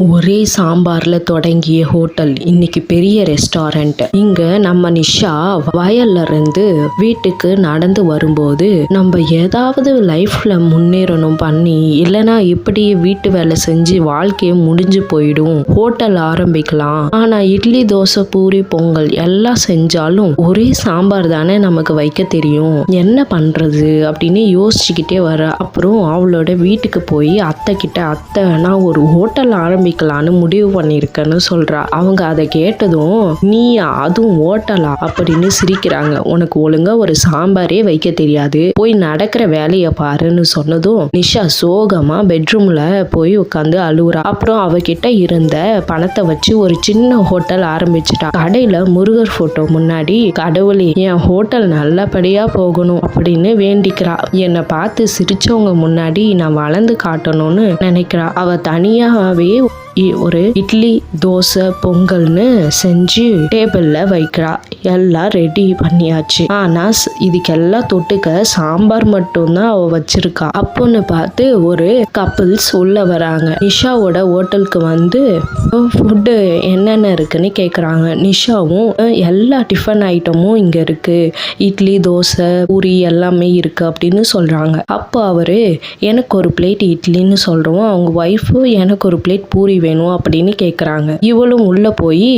ஒரே சாம்பார்ல தொடங்கிய ஹோட்டல் இன்னைக்கு பெரிய ரெஸ்டாரண்ட். இங்க நம்ம நிஷா வயல்ல இருந்து வீட்டுக்கு நடந்து வரும்போது நம்ம ஏதாவது லைஃப்ல முன்னேறணும் பண்ணி இல்லைன்னா இப்படி வீட்டு வேலை செஞ்சு வாழ்க்கையை முடிஞ்சு போயிடும், ஹோட்டல் ஆரம்பிக்கலாம். ஆனா இட்லி தோசை பூரி பொங்கல் எல்லாம் செஞ்சாலும் ஒரே சாம்பார் தானே நமக்கு வைக்க தெரியும், என்ன பண்றது அப்படின்னு யோசிச்சுக்கிட்டே வர. அப்புறம் அவளோட வீட்டுக்கு போய் அத்தை கிட்ட, அத்தை நான் ஒரு ஹோட்டல் ஆரம்பிக்கலான்னு முடிவு பண்ணிருக்கேன்னு சொல்றா. அவங்க அதை கேட்டதும் நீ அதுவும் ஹோட்டலா அப்படின்னு சிரிக்கிறாங்க. உனக்கு ஒழுங்கா ஒரு சாம்பாரே வைக்க தெரியாது, போய் நடக்கிற வேலைய பாருன்னு சொன்னதும் நிஷா சோகமா பெட்ரூம்ல போய் உட்காந்து அழுவுறா. அப்புறம் அவகிட்ட இருந்த பணத்தை வச்சு ஒரு சின்ன ஹோட்டல் ஆரம்பிச்சுட்டா. கடையில முருகர் போட்டோ முன்னாடி, கடவுளே என் ஹோட்டல் நல்லபடியா போகணும் அப்படின்னு வேண்டிக்கிறா. என்னை பார்த்து சிரிச்சவங்க முன்னாடி நான் வளர்ந்து காட்டணும்னு நினைக்கிறா. அவ தனியாவே ஒரு இட்லி தோசை பொங்கல்னு செஞ்சு டேபிள்ல வைக்கிறா. எல்லாம் ரெடி பண்ணியாச்சு. ஆனா இதுக்கெல்லாம் தொட்டுக்க சாம்பார் மட்டும்தான் அவ வச்சிருக்கா. அப்போன்னு பார்த்து ஒரு கப்பிள்ஸ் உள்ள வராங்க. நிஷாவோட ஹோட்டலுக்கு வந்து ஃபுட்டு என்னென்ன இருக்குன்னு கேக்குறாங்க. நிஷாவும் எல்லா டிஃபன் ஐட்டமும் இங்க இருக்கு, இட்லி தோசை பூரி எல்லாமே இருக்கு அப்படின்னு சொல்றாங்க. அப்போ அவரு எனக்கு ஒரு பிளேட் இட்லின்னு சொல்றோம், அவங்க ஒய்ஃபு எனக்கு ஒரு பிளேட் பூரி வேணும் அப்படின்னு கேக்குறாங்க. இவளும் உள்ள போய்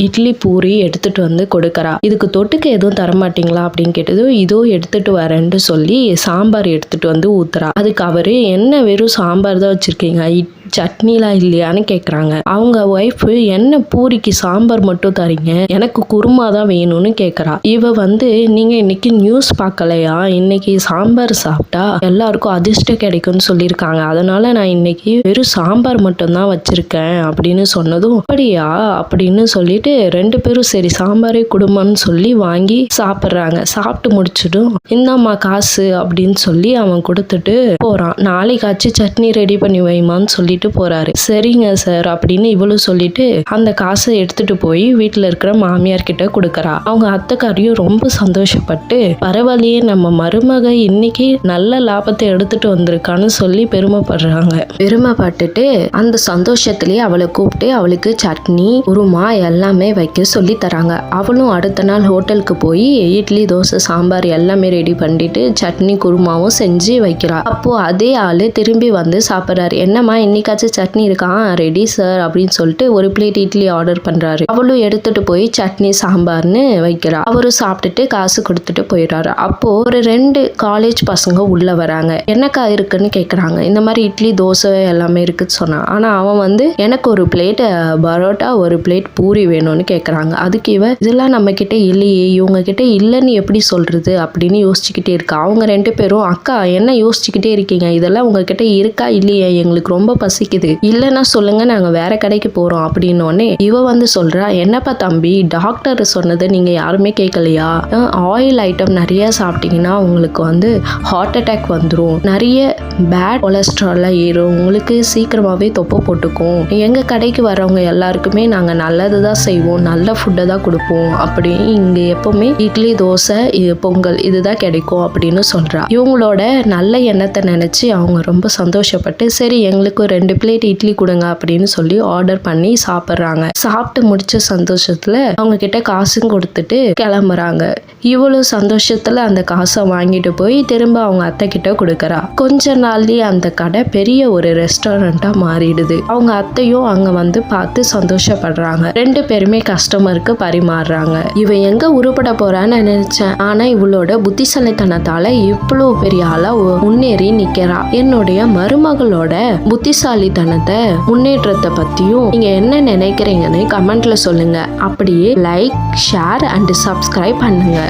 இட்லி பூரி எடுத்துட்டு வந்து கொடுக்கறா. இதுக்கு தொட்டுக்க எதுவும் தரமாட்டீங்களா அப்படின்னு கேட்டது, இதோ எடுத்துட்டு வரேன்னு சொல்லி சாம்பார் எடுத்துட்டு வந்து ஊத்துறா. அதுக்கு அவரு என்ன வெறும் சாம்பார் தான் வச்சிருக்கீங்க, சட்னிலாம் இல்லையான்னு கேக்குறாங்க. அவங்க ஒய்ஃப் என்ன பூரிக்கு சாம்பார் மட்டும் தரீங்க, எனக்கு குருமா தான் வேணும்னு கேக்குறா. இவ வந்து நீங்க இன்னைக்கு நியூஸ் பார்க்கலையா, இன்னைக்கு சாம்பார் சாப்பிட்டா எல்லாருக்கும் அதிர்ஷ்டம் கிடைக்கும்னு சொல்லியிருக்காங்க, அதனால நான் இன்னைக்கு வெறும் சாம்பார் மட்டும் தான் வச்சிருக்கேன் அப்படின்னு சொன்னதும் அப்படியா அப்படின்னு சொல்லிட்டு ரெண்டு பேரும் சரி சாம்பாரே குடும்பம்னு சொல்லி வாங்கி சாப்பிட்றாங்க. சாப்பிட்டு முடிச்சிடும் இந்தாம்மா காசு அப்படின்னு சொல்லி அவன் கொடுத்துட்டு போறான். நாளைக்காச்சு சட்னி ரெடி பண்ணி வைமான்னு சொல்லிட்டு போறாரு. சரிங்க சார் அப்படின்னு இவளும் சொல்லிட்டு அந்த காசை எடுத்துட்டு போய் வீட்டுல இருக்கிற மாமியார் கிட்ட கொடுக்கறா. அவங்க அத்தைக்காரியும் ரொம்ப சந்தோஷப்பட்டு பரவாயில்லையே நம்ம மருமக இன்னைக்கு நல்ல லாபத்தை எடுத்துட்டு வந்திருக்கான்னு சொல்லி பெருமைப்படுறாங்க. பெருமைப்பட்டுட்டு அந்த சந்தோஷத்திலேயே அவளை கூப்பிட்டு அவளுக்கு சட்னி குருமா எல்லாமே வைக்க சொல்லி தராங்க. அவளும் அடுத்த நாள் ஹோட்டலுக்கு போய் இட்லி தோசை சாம்பார் எல்லாமே ரெடி பண்ணிட்டு சட்னி குருமாவும் செஞ்சு வைக்கிறா. அப்போ அதே ஆளு திரும்பி வந்து சாப்பிட்றாரு. என்னம்மா இன்னைக்காச்சும் சட்னி இருக்கா, ரெடி சார் அப்படின்னு சொல்லிட்டு ஒரு பிளேட் இட்லி ஆர்டர் பண்றாரு. அவளும் எடுத்துட்டு போய் சட்னி சாம்பார்னு வைக்கிறா. அவரும் சாப்பிட்டுட்டு காசு கொடுத்துட்டு போயிடுறாரு. அப்போ ஒரு 2 காலேஜ் பசங்க உள்ள வராங்க. என்னக்கா இருக்குன்னு கேக்குறாங்க. இந்த மாதிரி இட்லி தோசை எல்லாமே இருக்குன்னு சொன்னா. ஆனா அவன் வந்து எனக்கு ஒரு பிளேட் பரோட்டா ஒரு பிளேட் பூரி வேணும்னு கேக்குறாங்க. அதுக்கு இவ இதெல்லாம் நம்ம கிட்ட இல்லையே, இவங்க கிட்ட இல்லைன்னு எப்படி சொல்றது அப்படின்னு யோசிச்சுக்கிட்டே இருக்கா. அவங்க 2 பேரும் அக்கா என்ன யோசிச்சுக்கிட்டே இருக்கீங்க, இதெல்லாம் உங்ககிட்ட இருக்கா இல்லையா, எங்களுக்கு ரொம்ப பசிக்குது, இல்லைன்னா சொல்லுங்க நாங்க வேற கடைக்கு போறோம் அப்படின்னோடனே இவ வந்து சொல்றா, என்னப்பா தம்பி டாக்டர் சொன்னதை நீங்க யாருமே கேட்கலையா, ஆயில் ஐட்டம் நிறைய சாப்பிட்டீங்கன்னா உங்களுக்கு வந்து ஹார்ட் அட்டாக் வந்துடும், நிறைய பேட் கொலஸ்ட்ரால் ஏறும், உங்களுக்கு சீக்கிரமாவே தொப்பை போட்டுக்கும், எங்க கடைக்கு வரவங்க எல்லாருக்குமே நாங்க நல்லதுதான் செய்வோம், நல்ல ஃபுட்டை தான் கொடுப்போம், அப்படி இங்க எப்பவுமே இட்லி தோசை பொங்கல் இதுதான் கிடைக்கும் அப்படின்னு சொல்றா. இவங்களோட நல்ல எண்ணத்தை நினைச்சு அவங்க ரொம்ப சந்தோஷப்பட்டு சரி எங்களுக்கு 2 பிளேட் இட்லி கொடுங்க அப்படின்னு சொல்லி ஆர்டர் பண்ணி சாப்பிட்றாங்க. சாப்பிட்டு முடிச்ச சந்தோஷத்துல அவங்க கிட்ட காசும் கொடுத்துட்டு கிளம்புறாங்க. இவ்வளவு சந்தோஷத்துல அந்த காசை வாங்கிட்டு போய் திரும்ப அவங்க அத்தை கிட்ட கொடுக்கறா. கொஞ்ச நாள்லயே அந்த கடை பெரிய ஒரு ரெஸ்டாரண்டா மாறிடுது. அவங்க அத்தையும் அங்க வந்து பார்த்து சந்தோஷப்படுறாங்க. 2 பேருமே கஸ்டமருக்கு பரிமாறுறாங்க. இவ எங்க உருப்பட போறான்னு நினைச்சேன், ஆனா இவளோட புத்திசாலித்தனத்தால இவ்வளவு பெரிய ஆளா முன்னேறி நிக்கிறா. என்னுடைய மருமகளோட புத்திசாலித்தனத்தை முன்னேற்றத்தை பத்தியும் நீங்க என்ன நினைக்கிறீங்கன்னு கமெண்ட்ல சொல்லுங்க. அப்படியே லைக் ஷேர் அண்ட் சப்ஸ்கிரைப் பண்ணுங்க.